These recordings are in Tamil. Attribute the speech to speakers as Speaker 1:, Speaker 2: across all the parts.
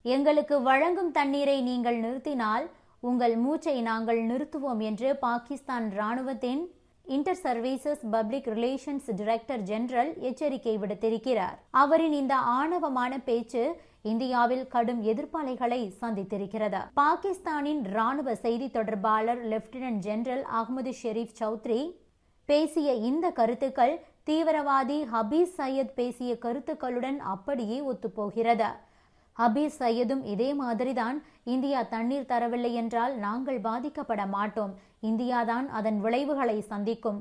Speaker 1: எங்களுக்கு வழங்கும் தண்ணீரை நீங்கள் நிறுத்தினால் உங்கள் மூச்சை நாங்கள் நிறுத்துவோம் என்று பாகிஸ்தான் ராணுவத்தின் inter services public relations director general எச்சரிக்கை விடுத்திருக்கிறார். அவரின் இந்த ஆணவமான பேச்சு இந்தியாவில் கடும் எதிர்ப்பாலைகளை சந்தித்திருக்கிறது. பாகிஸ்தானின் ராணுவ செய்தி தொடர்பாளர் லெப்டினன்ட் ஜெனரல் அகமது ஷெரீப் சௌத்ரி பேசிய இந்த கருத்துக்கள் தீவிரவாதி ஹபீஸ் சையத் பேசிய கருத்துக்களுடன் அப்படியே ஒத்துப்போகிறது. ஹபீஸ் சையதும் இதே மாதிரிதான், இந்தியா தண்ணீர் தரவில்லை என்றால் நாங்கள் பாதிக்கப்பட மாட்டோம், இந்தியாதான் அதன் விளைவுகளை சந்திக்கும்,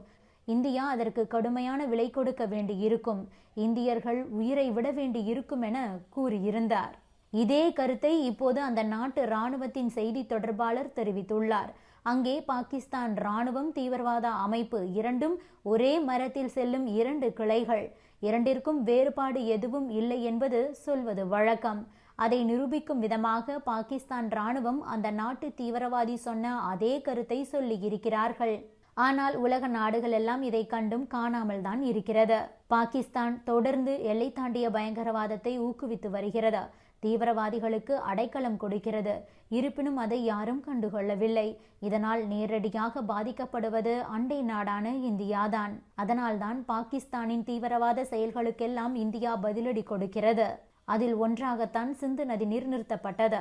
Speaker 1: இந்தியா அதற்கு கடுமையான விலை கொடுக்க வேண்டி இருக்கும், இந்தியர்கள் உயிரை விட வேண்டி இருக்கும் என கூறியிருந்தார். இதே கருத்தை இப்போது அந்த நாட்டு ராணுவத்தின் செய்தி தொடர்பாளர் தெரிவித்துள்ளார். அங்கே பாகிஸ்தான் ராணுவம் தீவிரவாத அமைப்பு இரண்டும் ஒரே மரத்தில் செல்லும் இரண்டு கிளைகள், இரண்டிற்கும் வேறுபாடு எதுவும் இல்லை என்பது சொல்வது வழக்கம். அதை நிரூபிக்கும் விதமாக பாகிஸ்தான் ராணுவம் அந்த நாட்டு தீவிரவாதி சொன்ன அதே கருத்தை சொல்லி இருக்கிறார்கள். ஆனால் உலக நாடுகள் எல்லாம் இதை கண்டும் காணாமல் தான் இருக்கிறது. பாகிஸ்தான் தொடர்ந்து எல்லை தாண்டிய பயங்கரவாதத்தை ஊக்குவித்து வருகிறது, தீவிரவாதிகளுக்கு அடைக்கலம் கொடுக்கிறது. இருப்பினும் அதை யாரும் கண்டுகொள்ளவில்லை. இதனால் நேரடியாக பாதிக்கப்படுவது அண்டை நாடான இந்தியாதான். அதனால்தான் பாகிஸ்தானின் தீவிரவாத செயல்களுக்கெல்லாம் இந்தியா பதிலடி கொடுக்கிறது. அதில் ஒன்றாகத்தான் சிந்து நதி நீர் நிறுத்தப்பட்டது.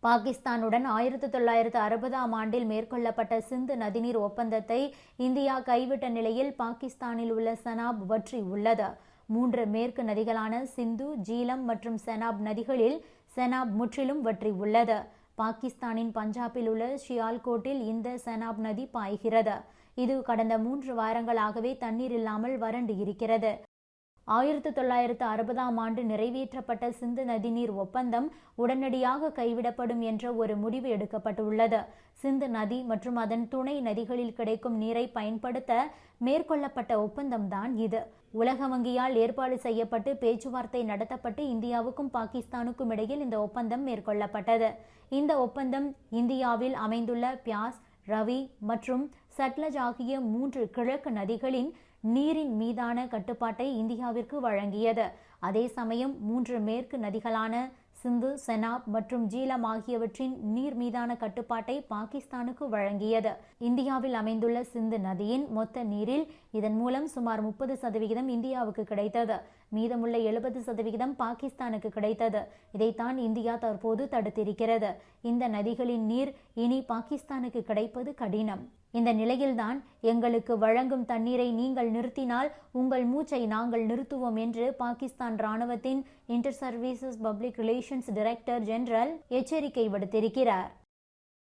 Speaker 1: பாகிஸ்தானுடன் 1960ஆம் ஆண்டில் மேற்கொள்ளப்பட்ட சிந்து நதிநீர் ஒப்பந்தத்தை இந்தியா கைவிட்ட நிலையில் பாகிஸ்தானில் உள்ள செனாப் வற்றி உள்ளது. 3 மேற்கு நதிகளான சிந்து, ஜீலம் மற்றும் செனாப் நதிகளில் செனாப் முற்றிலும் வற்றி உள்ளது. பாகிஸ்தானின் பஞ்சாபில் உள்ள ஷியால்கோட்டில் இந்த செனாப் நதி பாய்கிறது. இது கடந்த 3 வாரங்களாகவே தண்ணீர் இல்லாமல் வறண்டு இருக்கிறது. 1960ஆம் ஆண்டு நிறைவேற்றப்பட்ட சிந்து நதிநீர் ஒப்பந்தம் உடனடியாக கைவிடப்படும் என்ற ஒரு முடிவு எடுக்கப்பட்டுள்ளது. சிந்து நதி மற்றும் அதன் துணை நதிகளில் கிடைக்கும் நீரை பயன்படுத்த மேற்கொள்ளப்பட்ட ஒப்பந்தம்தான் இது. உலக வங்கியால் ஏற்பாடு செய்யப்பட்டு பேச்சுவார்த்தை நடத்தப்பட்டு இந்தியாவுக்கும் பாகிஸ்தானுக்கும் இடையில் இந்த ஒப்பந்தம் மேற்கொள்ளப்பட்டது. இந்த ஒப்பந்தம் இந்தியாவில் அமைந்துள்ள பியாஸ், ரவி மற்றும் சட்லஜ் ஆகிய 3 கிழக்கு நதிகளின் நீரின் மீதான கட்டுப்பாட்டை இந்தியாவிற்கு வழங்கியது. அதே சமயம் 3 மேற்கு நதிகளான சிந்து, செனாப் மற்றும் ஜீலம் ஆகியவற்றின் நீர் மீதான கட்டுப்பாட்டை பாகிஸ்தானுக்கு வழங்கியது. இந்தியாவில் அமைந்துள்ள சிந்து நதியின் மொத்த நீரில் இதன் மூலம் சுமார் 30% இந்தியாவுக்கு கிடைத்தது. மீதமுள்ள 70% பாகிஸ்தானுக்கு கிடைத்தது. இதைத்தான் இந்தியா தற்போது தடுத்திருக்கிறது. இந்த நதிகளின் நீர் இனி பாகிஸ்தானுக்கு கிடைப்பது கடினம். இந்த நிலையில்தான் எங்களுக்கு வழங்கும் தண்ணீரை நீங்கள் நிறுத்தினால் உங்கள் மூச்சை நாங்கள் நிறுத்துவோம் என்று பாகிஸ்தான் ராணுவத்தின் inter services public relations director general எச்சரிக்கை விடுத்திருக்கிறார்.